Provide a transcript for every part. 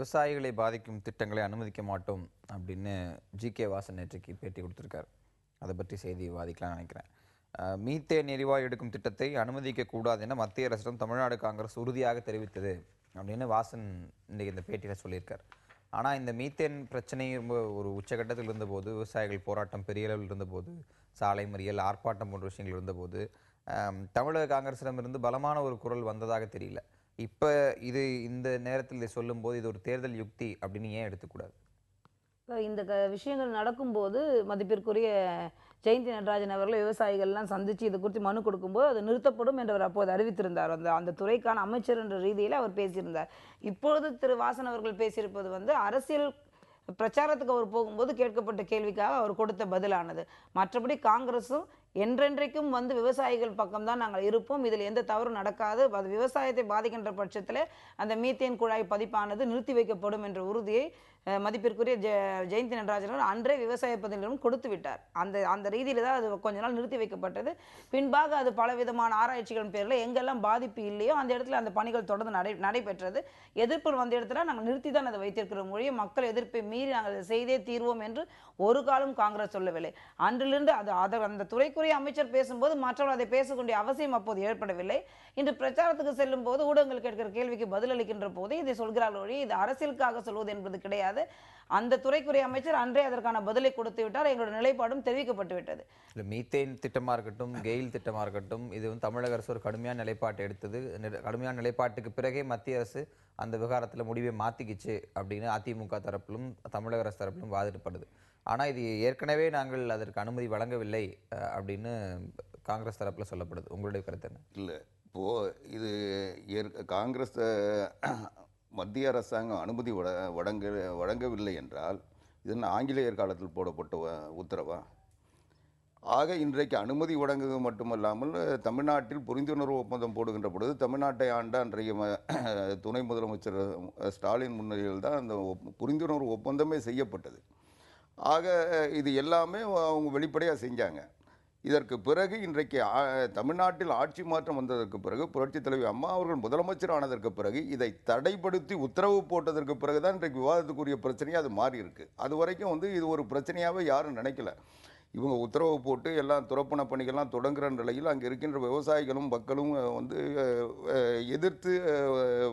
விவசாயிகளை பாதிக்கும் திட்டங்களை அனுமதிக்க மாட்டோம் அப்படின்னு ஜி.கே. வாசன் நேற்றைக்கு பேட்டி கொடுத்துருக்காரு. அதை பற்றி செய்தி விவாதிக்கலாம்னு நினைக்கிறேன். மீத்தேன் எரிவாயு எடுக்கும் திட்டத்தை அனுமதிக்க கூடாது என மத்திய அரசிடம் தமிழ்நாடு காங்கிரஸ் உறுதியாக தெரிவித்தது அப்படின்னு வாசன் இன்றைக்கு இந்த பேட்டியில் சொல்லியிருக்கார். ஆனால் இந்த மீத்தேன் பிரச்சனை ரொம்ப ஒரு உச்சகட்டத்தில் இருந்தபோது, விவசாயிகள் போராட்டம் பெரிய அளவில் இருந்தபோது, சாலை மறியல், ஆர்ப்பாட்டம் போன்ற விஷயங்கள் இருந்தபோது தமிழக காங்கிரஸிடமிருந்து பலமான ஒரு குரல் வந்ததாக தெரியல. இப்போ இந்த நேரத்தில் இதை சொல்லும்போது இது ஒரு தேர்தல் யுக்தி அப்படின்னு ஏன் எடுத்துக்கூடாது? இந்த விஷயங்கள் நடக்கும்போது மதிப்பிற்குரிய ஜெயந்தி நடராஜன் அவர்கள் விவசாயிகள்லாம் சந்தித்து இது குறித்து மனு கொடுக்கும்போது அது நிறுத்தப்படும் என்று அவர் அப்போது அறிவித்திருந்தார். அந்த துறைக்கான அமைச்சர் என்ற ரீதியில் அவர் பேசியிருந்தார். இப்பொழுது திரு வாசன் அவர்கள் பேசியிருப்பது அரசியல் பிரச்சாரத்துக்கு அவர் போகும்போது கேட்கப்பட்ட கேள்விக்காக அவர் கொடுத்த பதிலானது. மற்றபடி காங்கிரஸும் என்றென்றைக்கும் விவசாயிகள் பக்கம்தான் நாங்கள் இருப்போம், இதில் எந்த தவறும் நடக்காது, அது விவசாயத்தை பாதிக்கின்ற பட்சத்தில் அந்த மீத்தேன் குழாய் பதிப்பானது நிறுத்தி வைக்கப்படும் என்ற உறுதியை மதிப்பிற்குரிய ஜெயந்தி நடராஜன் அன்றே விவசாய பதிலும் கொடுத்து விட்டார். அந்த ரீதியில் தான் அது கொஞ்ச நாள் நிறுத்தி வைக்கப்பட்டது. பின்பாக அது பலவிதமான ஆராய்ச்சிகளின் பேரில் எங்கெல்லாம் பாதிப்பு இல்லையோ அந்த இடத்துல அந்த பணிகள் தொடர்ந்து நடைபெற்றது. எதிர்ப்பு வந்த இடத்துல நாங்கள் நிறுத்தி தான் அதை வைத்திருக்கிற மொழியை மக்கள் எதிர்ப்பை மீறி நாங்கள் அதை செய்தே தீர்வோம் என்று ஒரு காலம் காங்கிரஸ் சொல்லவில்லை. அன்றிலிருந்து அந்த துறைக்குரிய அமைச்சர் பேசும்போது மற்றவர்கள் அதை பேசக்கூடிய அவசியம் அப்போது ஏற்படவில்லை. இன்று பிரச்சாரத்துக்கு செல்லும் போது ஊடகங்கள் கேட்கிற கேள்விக்கு பதிலளிக்கின்ற போது இதை சொல்கிறார்கள் ஒழி இது அரசியலுக்காக சொல்வது என்பது கிடையாது. அந்த துறைக்குரிய அமைச்சர் அன்றே அதற்கான பதிலை கொடுத்து விட்டார். எங்களுடைய நிலைப்பாடும் தெரிவிக்கப்பட்டு விட்டது. மீத்தேன் திட்டமா இருக்கட்டும், கெயில் திட்டமா இருக்கட்டும், இது தமிழக அரசு ஒரு கடுமையான நிலைப்பாட்டை எடுத்தது. கடுமையான நிலைப்பாட்டுக்கு பிறகே மத்திய அரசு அந்த விவகாரத்தில் முடிவை மாத்திக்கிச்சு அப்படின்னு அதிமுக தரப்பிலும் தமிழக அரசு தரப்பிலும் வாதிடப்படுது. ஆனால் இது ஏற்கனவே நாங்கள் அதற்கு அனுமதி வழங்கவில்லை அப்படின்னு காங்கிரஸ் தரப்பில் சொல்லப்படுது. உங்களுடைய கருத்து என்ன? இல்லை, இப்போது இது காங்கிரஸ் மத்திய அரசாங்கம் அனுமதி வழங்கவில்லை என்றால் இது ஆங்கிலேயர் காலத்தில் போடப்பட்ட உத்தரவா? ஆக இன்றைக்கு அனுமதி வழங்குவது மட்டுமல்லாமல் தமிழ்நாட்டில் புரிந்துணர்வு ஒப்பந்தம் போடுகின்ற பொழுது தமிழ்நாட்டை ஆண்ட அன்றைய துணை முதலமைச்சர் ஸ்டாலின் முன்னிலையில் தான் அந்த புரிந்துணர்வு ஒப்பந்தமே செய்யப்பட்டது. ஆக இது எல்லாமே அவங்க வெளிப்படையாக செஞ்சாங்க. இதற்கு பிறகு இன்றைக்கு தமிழ்நாட்டில் ஆட்சி மாற்றம் வந்ததற்கு பிறகு புரட்சித் தலைவி அம்மா அவர்கள் முதலமைச்சர் ஆனதற்கு பிறகு இதை தடைப்படுத்தி உத்தரவு போட்டதற்கு பிறகு தான் இன்றைக்கு விவாதத்துக்குரிய பிரச்சனையாக அது மாறி இருக்கு. அது வரைக்கும் இது ஒரு பிரச்சனையாகவே யாரும் நினைக்கல. இவங்க உத்தரவு போட்டு எல்லாம் துறப்பண பணிகள்லாம் தொடங்குகிற நிலையில் அங்கே இருக்கின்ற விவசாயிகளும் மக்களும் எதிர்த்து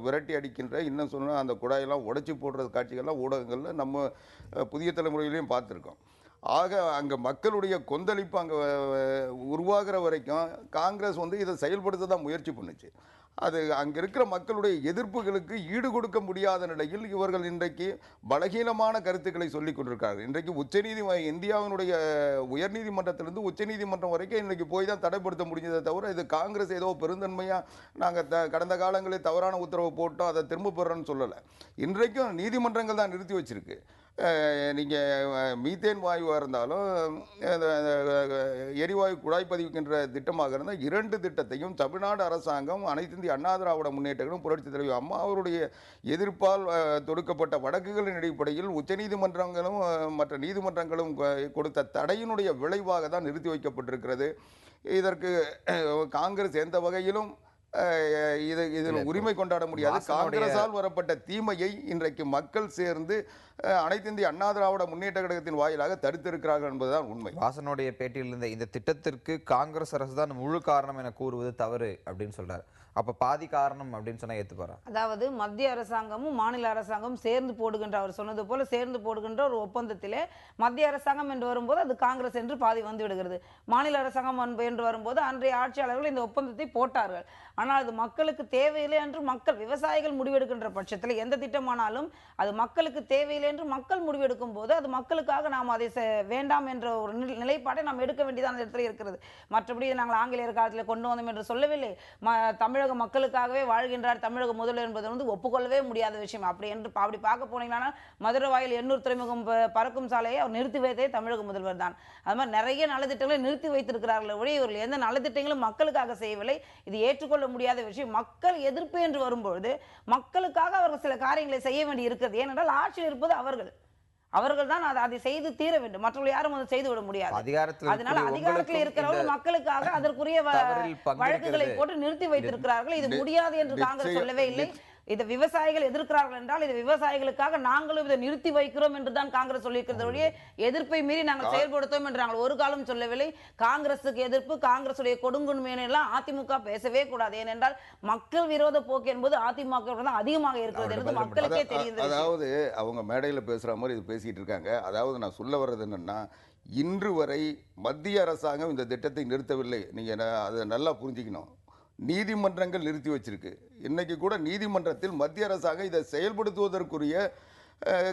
விரட்டி அடிக்கின்ற, இன்னும் சொன்னால் அந்த குழாயெல்லாம் உடைச்சி போடுற காட்சிகள்லாம் ஊடகங்களில் நம்ம புதிய தலைமுறையிலையும் பார்த்துருக்கோம். ஆக அங்கே மக்களுடைய கொந்தளிப்பு அங்கே உருவாகிற வரைக்கும் காங்கிரஸ் இதை செயல்படுத்த தான் முயற்சி பண்ணுச்சு. அது அங்கே இருக்கிற மக்களுடைய எதிர்ப்புகளுக்கு ஈடு கொடுக்க முடியாத நிலையில் இவர்கள் இன்றைக்கு பலகீனமான கருத்துக்களை சொல்லிக் கொண்டிருக்கார்கள். இன்றைக்கு இந்தியாவினுடைய உயர்நீதிமன்றத்திலிருந்து உச்சநீதிமன்றம் வரைக்கும் இன்றைக்கு போய் தான் தடைப்படுத்த முடிஞ்சதை தவிர இது காங்கிரஸ் ஏதோ பெருந்தன்மையாக நாங்கள் கடந்த காலங்களில் தவறான உத்தரவு போட்டோம் அதை திரும்ப பெறோன்னு சொல்லலை. இன்றைக்கும் நீதிமன்றங்கள் தான் நிறுத்தி வச்சிருக்கு. நீங்கள் மீத்தேன் வாயுவாக இருந்தாலும் எரிவாயு குழாய் பதிவுக்கின்ற திட்டமாக இருந்தால் 2 திட்டத்தையும் தமிழ்நாடு அரசாங்கம் அனைத்து இந்திய அண்ணா திராவிட முன்னேற்ற கழகம் புரட்சித் தலைவி அம்மா அவருடைய எதிர்ப்பால் தொடுக்கப்பட்ட வழக்குகளின் அடிப்படையில் உச்சநீதிமன்றங்களும் மற்ற நீதிமன்றங்களும் கொடுத்த தடையினுடைய விளைவாக தான் நிறுத்தி வைக்கப்பட்டிருக்கிறது. இதற்கு காங்கிரஸ் எந்த வகையிலும் இதில் உரிமை கொண்டாட முடியாது. காங்கிரஸால் வரப்பட்ட தீமையை இன்றைக்கு மக்கள் சேர்ந்து அனைத்து இந்திய அண்ணா திராவிட முன்னேற்ற கழகத்தின் வாயிலாக தடுத்திருக்கிறார்கள் என்பதுதான் உண்மை. வாசனுடைய பேட்டியில் இருந்த இந்த திட்டத்திற்கு காங்கிரஸ் அரசு தான் முழு காரணம் என கூறுவது தவறு அப்படின்னு சொல்றாரு. அப்ப பாதி காரணம் அப்படின்னு சொன்னா ஏத்துப்பாரா? அதாவது மத்திய அரசாங்கமும் மாநில அரசாங்கமும் சேர்ந்து போடுகின்ற, அவர் சொன்னது போல சேர்ந்து போடுகின்ற ஒரு ஒப்பந்தத்திலே மத்திய அரசாங்கம் என்று வரும்போது அது காங்கிரஸ் என்று பாதி வந்து விடுகிறது. மாநில அரசாங்கம் என்று வரும்போது அன்றைய ஆட்சியாளர்கள் இந்த ஒப்பந்தத்தை போட்டார்கள். ஆனால் அது மக்களுக்கு தேவையில்லை என்று விவசாயிகள் முடிவெடுக்கின்ற பட்சத்தில் எந்த திட்டமானாலும் அது மக்களுக்கு தேவையில்லை என்று மக்கள் முடிவெடுக்கும் போது அது மக்களுக்காக நாம் அதை வேண்டாம் என்ற ஒரு நிலைப்பாட்டை நாம் எடுக்க வேண்டியதான இடத்துல இருக்கிறது. மற்றபடி நாங்கள் ஆங்கிலேயர் காலத்தில் கொண்டு வந்தோம் என்று சொல்லவில்லை. தமிழக மக்களுக்காகவே வாழ்கின்றார் தமிழக முதல்வர் என்பது ஒப்புக்கொள்ளவே முடியாத விஷயம். அப்படி பார்க்க போனீங்கன்னா மதுரை வாயில் 800 துறைமுகம் பறக்கும் சாலையை அவர் நிறுத்தி வைத்தே தமிழக முதல்வர் தான். அது மாதிரி நிறைய நலத்திட்டங்களை நிறுத்தி வைத்திருக்கிறார்கள் ஒழிய இவர்கள் எந்த நலத்திட்டங்களும் மக்களுக்காக செய்யவில்லை. இது ஏற்றுக்கொள்ள முடியாத விஷயம். மக்கள் எதிர்ப்பு என்று வரும்பொழுது மக்களுக்காக அவர்கள் சில காரியங்களை செய்ய வேண்டி இருக்கிறது. ஏனென்றால் ஆட்சியில் இருப்பது அவர்கள் தான் அதை செய்து தீர வேண்டும். மற்றவர்கள் யாரும் அதை செய்து விட முடியாது. அதனால அதிகாரத்தில் இருக்கிறவர்கள் மக்களுக்காக அதற்குரிய வழக்குகளை போட்டு நிறுத்தி வைத்திருக்கிறார்கள். இது முடியாது என்று காங்கிரஸ் சொல்லவே இல்லை. இதை விவசாயிகள் எதிர்க்கிறார்கள் என்றால் இது விவசாயிகளுக்காக நாங்களும் இதை நிறுத்தி வைக்கிறோம் என்று தான் காங்கிரஸ் சொல்லியிருக்கிறதோடைய எதிர்ப்பை மீறி நாங்கள் செயல்படுத்தோம் என்று நாங்கள் ஒரு காலம் சொல்லவில்லை. காங்கிரசுக்கு எதிர்ப்பு, காங்கிரசுடைய கொடுங்குன்மையை எல்லாம் அதிமுக பேசவே கூடாது. ஏனென்றால் மக்கள் விரோத போக்கு என்பது அதிமுக தான் அதிகமாக இருக்கிறது என்று மக்களுக்கே தெரியும். அதாவது அவங்க மேடையில் பேசுற மாதிரி இது பேசிட்டு இருக்காங்க. அதாவது நான் சொல்ல வர்றது என்னன்னா, இன்று வரை மத்திய அரசாங்கம் இந்த திட்டத்தை நிறுத்தவில்லை. நீங்க அதை நல்லா புரிஞ்சுக்கணும். நீதிமன்றங்கள் நிறுத்தி வச்சிருக்கு. இன்னைக்கு கூட நீதிமன்றத்தில் மத்திய அரசாங்கம் இதை செயல்படுத்துவதற்குரிய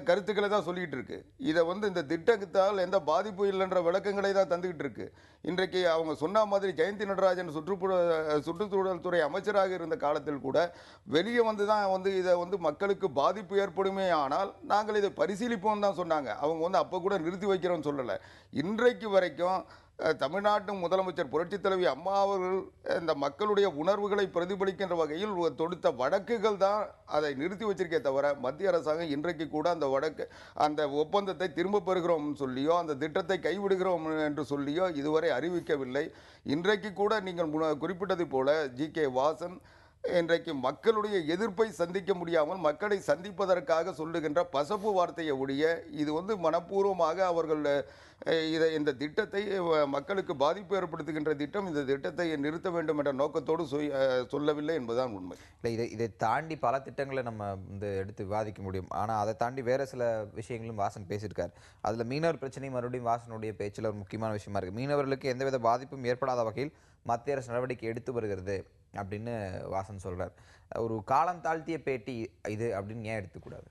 கருத்துக்களை தான் சொல்லிட்டு இருக்கு. இதை இந்த திட்டத்தால் எந்த பாதிப்பு இல்லைன்ற விளக்கங்களை தான் தந்துகிட்டு இருக்கு. இன்றைக்கு அவங்க சொன்ன மாதிரி ஜெயந்தி நடராஜன் சுற்றுச்சூழல் துறை அமைச்சராக இருந்த காலத்தில் கூட வெளியே தான் இதை மக்களுக்கு பாதிப்பு ஏற்படுமே, ஆனால் நாங்கள் இதை பரிசீலிப்போம் தான் சொன்னாங்க. அவங்க அப்போ கூட நிறுத்தி வைக்கிறோம்னு சொல்லலை. இன்றைக்கு வரைக்கும் தமிழ்நாட்டு முதலமைச்சர் புரட்சித் தலைவி அம்மா அவர்கள் இந்த மக்களுடைய உணர்வுகளை பிரதிபலிக்கின்ற வகையில் தொடுத்த வழக்குகள் தான் அதை நிறுத்தி வச்சிருக்கே தவிர, மத்திய அரசாங்கம் இன்றைக்கு கூட அந்த ஒப்பந்தத்தை திரும்ப பெறுகிறோம் சொல்லியோ அந்த திட்டத்தை கைவிடுகிறோம் என்று சொல்லியோ இதுவரை அறிவிக்கவில்லை. இன்றைக்கு கூட நீங்கள் குறிப்பிட்டது போல ஜி.கே. வாசன் இன்றைக்கு மக்களுடைய எதிர்ப்பை சந்திக்க முடியாமல் மக்களை சந்திப்பதற்காக சொல்லுகின்ற பசப்பு வார்த்தையை ஒழிய இது மனப்பூர்வமாக அவர்கள் இந்த திட்டத்தை மக்களுக்கு பாதிப்பு ஏற்படுத்துகின்ற திட்டம், இந்த திட்டத்தை நிறுத்த வேண்டும் என்ற நோக்கத்தோடு சொல்லவில்லை என்பதுதான் உண்மை. இல்லை, இதை தாண்டி பல திட்டங்களை நம்ம எடுத்து விவாதிக்க முடியும். ஆனால் அதை தாண்டி வேறு சில விஷயங்களும் வாசன் பேசியிருக்கார். அதில் மீனவர் பிரச்சனை மறுபடியும் வாசனுடைய பேச்சில் ஒரு முக்கியமான விஷயமா இருக்குது. மீனவர்களுக்கு எந்தவித பாதிப்பும் ஏற்படாத வகையில் மத்திய அரசு நடவடிக்கை எடுத்து வருகிறது அப்படின்னு வாசன் சொல்கிறார். ஒரு காலம் தாழ்த்திய பேட்டி இது அப்படின்னு ஏன் எடுத்துக்கூடாது?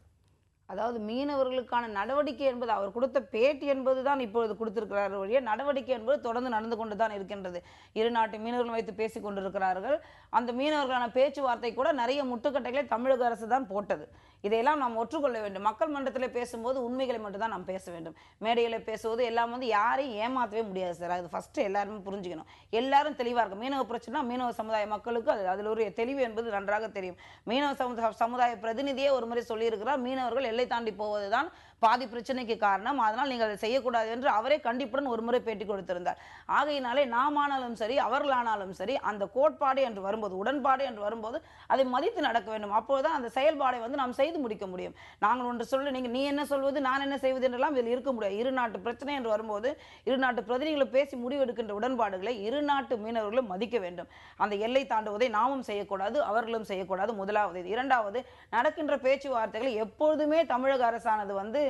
அதாவது மீனவர்களுக்கான நடவடிக்கை என்பது அவர் கொடுத்த பேட்டி என்பது தான் இப்பொழுது கொடுத்திருக்கிறார் வழியே, நடவடிக்கை என்பது தொடர்ந்து நடந்து கொண்டு தான் இருக்கின்றது. இரு நாட்டு மீனவர்கள் வைத்து பேசி கொண்டிருக்கிறார்கள். அந்த மீனவர்களான பேச்சுவார்த்தை கூட நிறைய முட்டுக்கட்டைகளை தமிழக அரசு தான் போட்டது. இதையெல்லாம் நாம் ஒற்றுக்கொள்ள வேண்டும். மக்கள் மன்றத்தில் பேசும்போது உண்மைகளை மட்டும்தான் நாம் பேச வேண்டும். மேடையில் பேசுவது எல்லாம் யாரையும் ஏமாற்றவே முடியாது சார். அது ஃபஸ்ட்டு எல்லாருமே புரிஞ்சுக்கணும். எல்லாரும் தெளிவாக இருக்கும். மீனவ பிரச்சனை மீனவ சமுதாய மக்களுக்கு அதில் ஒரு தெளிவு என்பது நன்றாக தெரியும். மீனவ சமுதாய பிரதிநிதியே ஒரு முறை சொல்லியிருக்கிறார், மீனவர்கள் எல்லை தாண்டி போவதுதான் பாதி பிரச்சனைக்கு காரணம், அதனால் நீங்கள் அதை செய்யக்கூடாது என்று அவரே கண்டிப்புடன் ஒரு முறை பேட்டி கொடுத்திருந்தார். ஆகையினாலே நாம் ஆனாலும் சரி அவர்களானாலும் சரி அந்த கோட்பாடு என்று வரும்போது, உடன்பாடு என்று வரும்போது அதை மதித்து நடக்க வேண்டும். அப்போதுதான் அந்த செயல்பாடை நாம் செய்து முடிக்க முடியும். நாங்கள் ஒன்று சொல்லு, நீ என்ன சொல்வது நான் என்ன செய்வது என்றெல்லாம் இதில் இருக்க முடியாது. இரு நாட்டு பிரச்சனை என்று வரும்போது இரு நாட்டு பிரதிநிதிகளை பேசி முடிவெடுக்கின்ற உடன்பாடுகளை இரு நாட்டு மீனவர்களும் மதிக்க வேண்டும். அந்த எல்லை தாண்டுவதை நாமும் செய்யக்கூடாது, அவர்களும் செய்யக்கூடாது. முதலாவது. இரண்டாவது, நடக்கின்ற பேச்சுவார்த்தைகளை எப்பொழுதுமே தமிழக அரசானது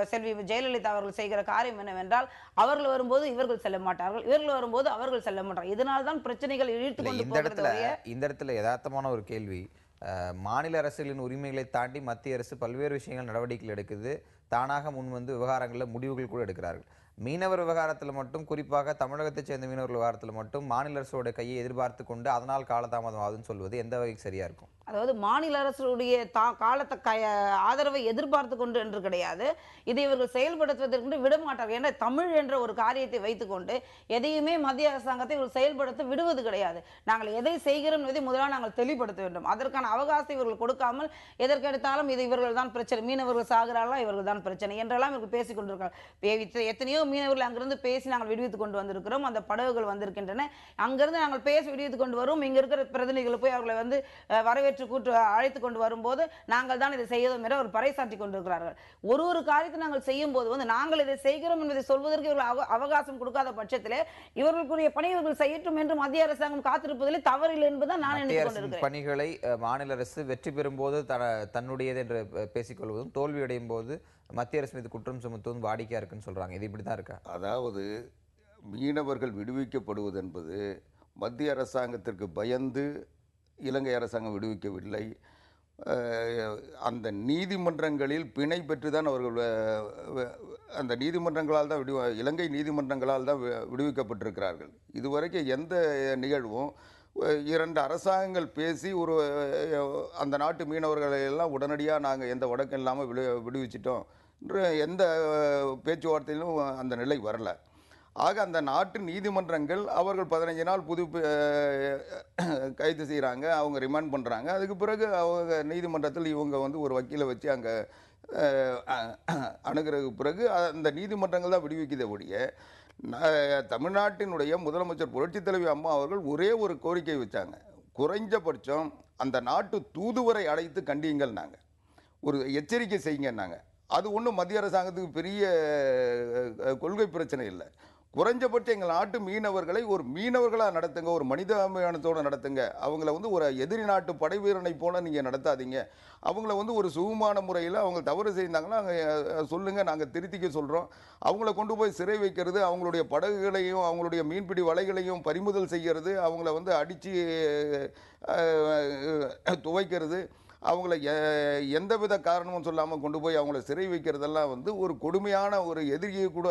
செல்வி ஜெயலலிதா அவர்கள் செய்கிற காரியம் என்னவென்றால், அவர்கள் வரும்போது இவர்கள் செல்ல மாட்டார்கள், இவர்கள் வரும்போது அவர்கள் செல்ல மாட்டார்கள். இதனால் தான் பிரச்சனைகள் இழுத்து கொண்டு போகிறது. இந்த இடத்துல யதார்த்தமான ஒரு கேள்வி, மாநில அரசுகளின் உரிமைகளை தாண்டி மத்திய அரசு பல்வேறு விஷயங்கள் நடவடிக்கைகள் எடுக்குது. தானாக முன் விவகாரங்களில் முடிவுகள் கூட எடுக்கிறார்கள். மீனவர் விவகாரத்தில் மட்டும், குறிப்பாக தமிழகத்தைச் சேர்ந்த மீனவர் விவகாரத்தில் மட்டும் மாநில அரசோட கையை எதிர்பார்த்து கொண்டு அதனால் காலதாமதம் ஆகுதுன்னு சொல்வது எந்த வகைக்கு சரியா இருக்கும்? அதாவது மாநில அரசுடைய ஆதரவை எதிர்பார்த்து கொண்டு என்று கிடையாது, இதை இவர்கள் செயல்படுத்துவதற்கு விடமாட்டார்கள். ஏன்னா தமிழ் என்ற ஒரு காரியத்தை வைத்துக்கொண்டு எதையுமே மத்திய அரசாங்கத்தை இவர்கள் செயல்படுத்த விடுவது கிடையாது. நாங்கள் எதை செய்கிறோம் என்பதை முதலாக நாங்கள் தெளிவுபடுத்த வேண்டும். அதற்கான அவகாசத்தை இவர்கள் கொடுக்காமல் எதற்கெடுத்தாலும் இது இவர்கள் தான் பிரச்சனை, மீனவர்கள் சாகிறார்களா இவர்கள் தான் பிரச்சனை என்றெல்லாம் இவர்கள் பேசிக் கொண்டிருக்கிறார்கள். எத்தனையோ மீனவர்கள் அங்கிருந்து பேசி நாங்கள் விடுவித்துக் கொண்டு வந்திருக்கிறோம். அந்த படகுகள் வந்திருக்கின்றன. அங்கிருந்து நாங்கள் பேசி விடுவித்துக் கொண்டு வரும். இங்க இருக்கிற பிரதிநிதிகள் போய் அவர்களை வரவேற்று கூட்டு அழைத்து கொண்டு வரும்போது நாங்கள் தான் இதை செய்யறோம் என்ற ஒரு பறைசாற்றி கொண்டிருக்கிறார்கள். ஒரு காரியத்தை நாங்கள் செய்யும் போது நாங்கள் இதை செய்கிறோம் என்பதை சொல்வதற்கு இவர்கள் அவகாசம் கொடுக்காத பட்சத்திலே இவர்களுக்குரிய பணி இவர்கள் செய்யட்டும் என்று மத்திய அரசாங்கம் காத்திருப்பதில் தவறில்லை என்பதுதான் நான் நினைத்துக் கொண்டிருக்கிறேன். பணிகளை மாநில அரசு வெற்றி பெறும் போது தன்னுடையது என்று பேசிக்கொள்வதும், தோல்வி அடையும் போது மத்திய அரசு மீது குற்றம் சுமத்துவதும் வாடிக்கையா இருக்குன்னு சொல்றாங்க. இது இப்படிதான் இருக்கா? அதாவது மீனவர்கள் விடுவிக்கப்படுவது என்பது மத்திய அரசாங்கத்திற்கு பயந்து இலங்கை அரசாங்கம் விடுவிக்கவில்லை. அந்த நீதிமன்றங்களில் பிணை பெற்றுதான் அவர்கள் அந்த நீதிமன்றங்களால் தான் இலங்கை நீதிமன்றங்களால் தான் விடுவிக்கப்பட்டிருக்கிறார்கள். இதுவரைக்கும் எந்த நிகழ்வும் இரண்டு அரசாங்கங்கள் பேசி அந்த நாட்டு மீனவர்களை எல்லாம் உடனடியாக நாங்கள் எந்த வழக்கம் இல்லாமல் விடுவிச்சிட்டோம் என்று எந்த பேச்சுவார்த்தையிலும் அந்த நிலை வரல. ஆக அந்த நாட்டு நீதிமன்றங்கள் அவர்கள் 15 நாள் கைது செய்கிறாங்க, அவங்க ரிமாண்ட் பண்ணுறாங்க. அதுக்கு பிறகு அவங்க நீதிமன்றத்தில் இவங்க ஒரு வக்கீலை வச்சு அங்கே அணுகிறதுக்கு பிறகு அந்த நீதிமன்றங்கள் தான் விடுவிக்கதை ஒழிய தமிழ்நாட்டினுடைய முதலமைச்சர் புரட்சித் தலைவி அம்மா அவர்கள் ஒரே ஒரு கோரிக்கை வச்சாங்க. குறைஞ்சபட்சம் அந்த நாட்டு தூதுவரை அழைத்து கண்டியுங்கள், நாங்கள் ஒரு எச்சரிக்கை செய்யுங்கன்னாங்க. அது ஒன்றும் மத்திய அரசாங்கத்துக்கு பெரிய கொள்கை பிரச்சனை இல்லை. குறைஞ்சபட்சம் எங்கள் நாட்டு மீனவர்களை ஒரு மீனவர்களாக நடத்துங்க, ஒரு மனிதாபிமானத்தோடு நடத்துங்க. அவங்கள வந்து ஒரு எதிரி நாட்டு படை வீரனை போல நீங்கள் நடத்தாதீங்க. அவங்கள வந்து ஒரு சுகமான முறையில் அவங்க தவறு செய்தாங்கன்னா சொல்லுங்கள், நாங்கள் திருத்திக்க சொல்கிறோம். அவங்கள கொண்டு போய் சிறை வைக்கிறது, அவங்களுடைய படகுகளையும் அவங்களுடைய மீன்பிடி வலைகளையும் பறிமுதல் செய்கிறது, அவங்கள வந்து அடித்து துவைக்கிறது, அவங்கள எந்தவித காரணமும் சொல்லாமல் கொண்டு போய் அவங்கள சிறை வைக்கிறதெல்லாம் வந்து ஒரு கொடுமையான ஒரு எதிரியை கூட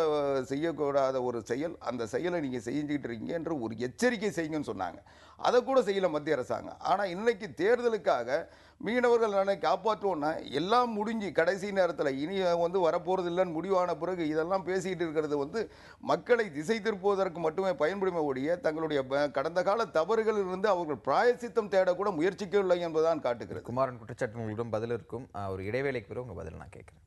செய்யக்கூடாத ஒரு செயல். அந்த செயலை நீங்கள் செஞ்சுக்கிட்டு இருக்கீங்க என்று ஒரு எச்சரிக்கை செய்யுங்கன்னு சொன்னாங்க. அதை கூட செய்யலை மத்திய அரசாங்கம். ஆனால் இன்னைக்கு தேர்தலுக்காக மீனவர்கள் நலனை காப்பாற்றுவோன்னா எல்லாம் முடிஞ்சு கடைசி நேரத்தில் இனி வந்து வரப்போகிறது இல்லைன்னு முடிவான பிறகு இதெல்லாம் பேசிக்கிட்டு இருக்கிறது வந்து மக்களை திசை திருப்புவதற்கு மட்டுமே பயன்படுமே ஒழிய தங்களுடைய கடந்த கால தவறுகளில் இருந்து அவர்கள் பிராயசித்தம் தேடக்கூட முயற்சிக்கவில்லை என்பதுதான் காட்டுகிறது. குமாரன் குற்றச்சாட்டு உங்களிடம் பதில் இருக்கும். ஒரு இடைவேளைக்கு பிறகு உங்கள் பதில் நான் கேட்குறேன்.